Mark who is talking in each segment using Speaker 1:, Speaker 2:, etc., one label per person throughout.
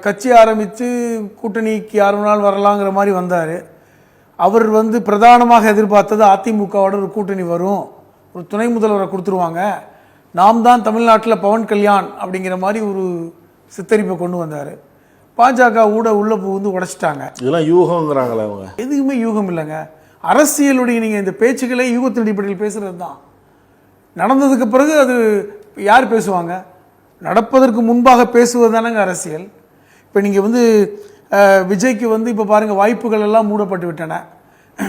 Speaker 1: கட்சி ஆரம்பித்து கூட்டணிக்கு யார் வேணாலும் வரலாங்கிற மாதிரி வந்தார். அவர் வந்து பிரதானமாக எதிர்பார்த்தது அதிமுகவோட ஒரு கூட்டணி வரும், ஒரு துணை முதல்வரை கொடுத்துருவாங்க, நாம் தான் தமிழ்நாட்டில் பவன் கல்யாண் அப்படிங்கிற மாதிரி ஒரு சித்தரிப்பை கொண்டு வந்தார். பாஜக உள்ளே புகுந்து உடைச்சிட்டாங்க.
Speaker 2: இதெல்லாம் யூகங்கிறாங்களே அவங்க.
Speaker 1: எதுவுமே யூகம் இல்லைங்க. அரசியலுடைய நீங்கள் இந்த பேச்சுக்களை யூகத்தின் அடிப்படையில் பேசுகிறது தான். நடந்ததுக்கு பிறகு அது யார் பேசுவாங்க? நடப்பதற்கு முன்பாக பேசுவது தானங்க அரசியல். இப்போ நீங்கள் வந்து விஜய்க்கு வந்து இப்போ பாருங்கள், வாய்ப்புகள் எல்லாம் மூடப்பட்டு விட்டன.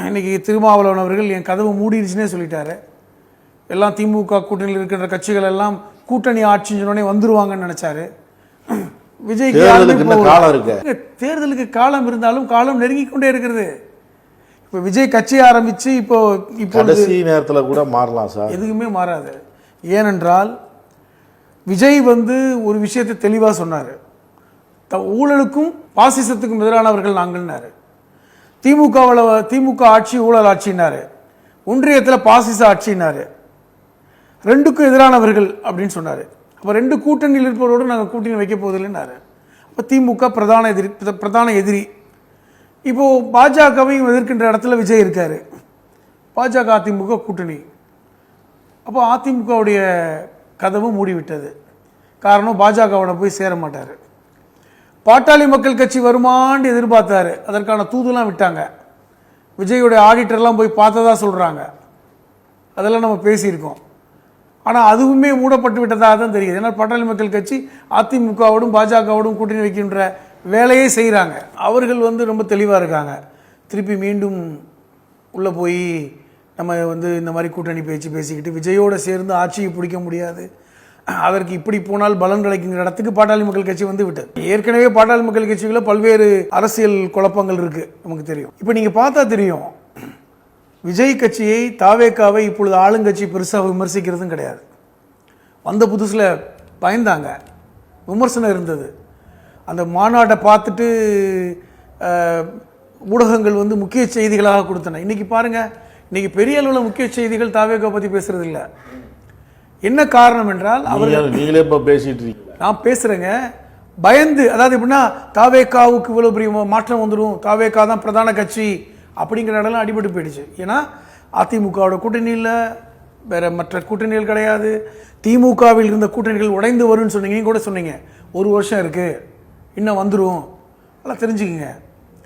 Speaker 1: இன்றைக்கி திருமாவளவன் அவர்கள் என் கதவு மூடிடுச்சுன்னே சொல்லிட்டாரு. எல்லாம் திமுக கூட்டணியில் இருக்கின்ற கட்சிகள் எல்லாம் கூட்டணி ஆட்சின்னு சொன்னோடனே வந்துருவாங்கன்னு நினச்சாரு. விஜய்க்கு தேர்தலுக்கு காலம் இருந்தாலும் காலம் நெருங்கி கொண்டே இருக்கிறது. இப்போ விஜய் கட்சி ஆரம்பித்து இப்போ
Speaker 2: நேரத்தில் கூட மாறலாம் சார்.
Speaker 1: எதுவுமே மாறாது. ஏனென்றால் விஜய் வந்து ஒரு விஷயத்தை தெளிவாக சொன்னார். ஊழலுக்கும் பாசிசத்துக்கும் எதிரானவர்கள் நாங்கள்னாரு. திமுக ஆட்சி ஊழல் ஆட்சினாரு, ஒன்றியத்தில் பாசிச ஆட்சினாரு, ரெண்டுக்கும் எதிரானவர்கள் அப்படின்னு சொன்னார். அப்போ ரெண்டு கூட்டணியில் இருப்பவரோடு நாங்கள் கூட்டணி வைக்க போவதில்லைன்னாரு. அப்போ திமுக பிரதான எதிரி. இப்போது பாஜகவையும் எதிர்க்கின்ற இடத்துல விஜய் இருக்கார். பாஜக அதிமுக கூட்டணி. அப்போ அதிமுகவுடைய கதவு மூடிவிட்டது. காரணம், பாஜகவோட போய் சேர மாட்டார். பாட்டாளி மக்கள் கட்சி வருமானு எதிர்பார்த்தாரு, அதற்கான தூதுலாம் விட்டாங்க. விஜயோடைய ஆடிட்டர்லாம் போய் பார்த்ததா சொல்கிறாங்க. அதெல்லாம் நம்ம பேசியிருக்கோம். ஆனால் அதுவுமே மூடப்பட்டு விட்டதாக தான் தெரியுது. ஏன்னா பாட்டாளி மக்கள் கட்சி அதிமுகவோடும் பாஜகவோடும் கூட்டணி வைக்கின்ற வேலையே செய்கிறாங்க. அவர்கள் வந்து ரொம்ப தெளிவாக இருக்காங்க. திருப்பி மீண்டும் உள்ளே போய் நம்ம வந்து இந்த மாதிரி கூட்டணி பேசிக்கிட்டு விஜயோடு சேர்ந்து ஆட்சியை பிடிக்க முடியாது, அதற்கு இப்படி போனால் பலன் கிடைக்குங்கிற இடத்துக்கு பாட்டாளி மக்கள் கட்சி வந்து விட்டது. ஏற்கனவே பாட்டாளி மக்கள் கட்சிகளில் பல்வேறு அரசியல் குழப்பங்கள் இருக்குது, நமக்கு தெரியும். இப்போ நீங்கள் பார்த்தா தெரியும், விஜய் கட்சியை தாவேக்காவை இப்பொழுது ஆளுங்கட்சி பெருசாக விமர்சிக்கிறதும் கிடையாது. வந்த புதுசில் பயந்தாங்க, விமர்சனம் இருந்தது. அந்த மாநாட்டை பார்த்துட்டு ஊடகங்கள் வந்து முக்கிய செய்திகளாக கொடுத்தன. இன்றைக்கி பாருங்கள், இன்றைக்கி பெரிய அளவில் முக்கிய செய்திகள் தாவேக்கா பற்றி பேசுகிறது இல்லை. என்ன காரணம் என்றால் அவர்கள்,
Speaker 2: நீங்களே இப்போ பேசிட்டு இருக்கீங்க,
Speaker 1: நான் பேசுகிறேங்க, பயந்து, அதாவது எப்படின்னா தாவேக்காவுக்கு இவ்வளோ பெரிய மாற்றம் வந்துடும், தாவேக்கா தான் பிரதான கட்சி அப்படிங்கிற இடம்லாம் அடிபட்டு போயிடுச்சு. ஏன்னா அதிமுகவோட கூட்டணியில் வேறு மற்ற கூட்டணிகள் கிடையாது. திமுகவில் இருந்த கூட்டணிகள் உடைந்து வரும்னு சொன்னீங்க, நீங்கள் கூட சொன்னீங்க. 1 வருஷம் இருக்குது, இன்னும் வந்துடும், அதெல்லாம் தெரிஞ்சுக்குங்க.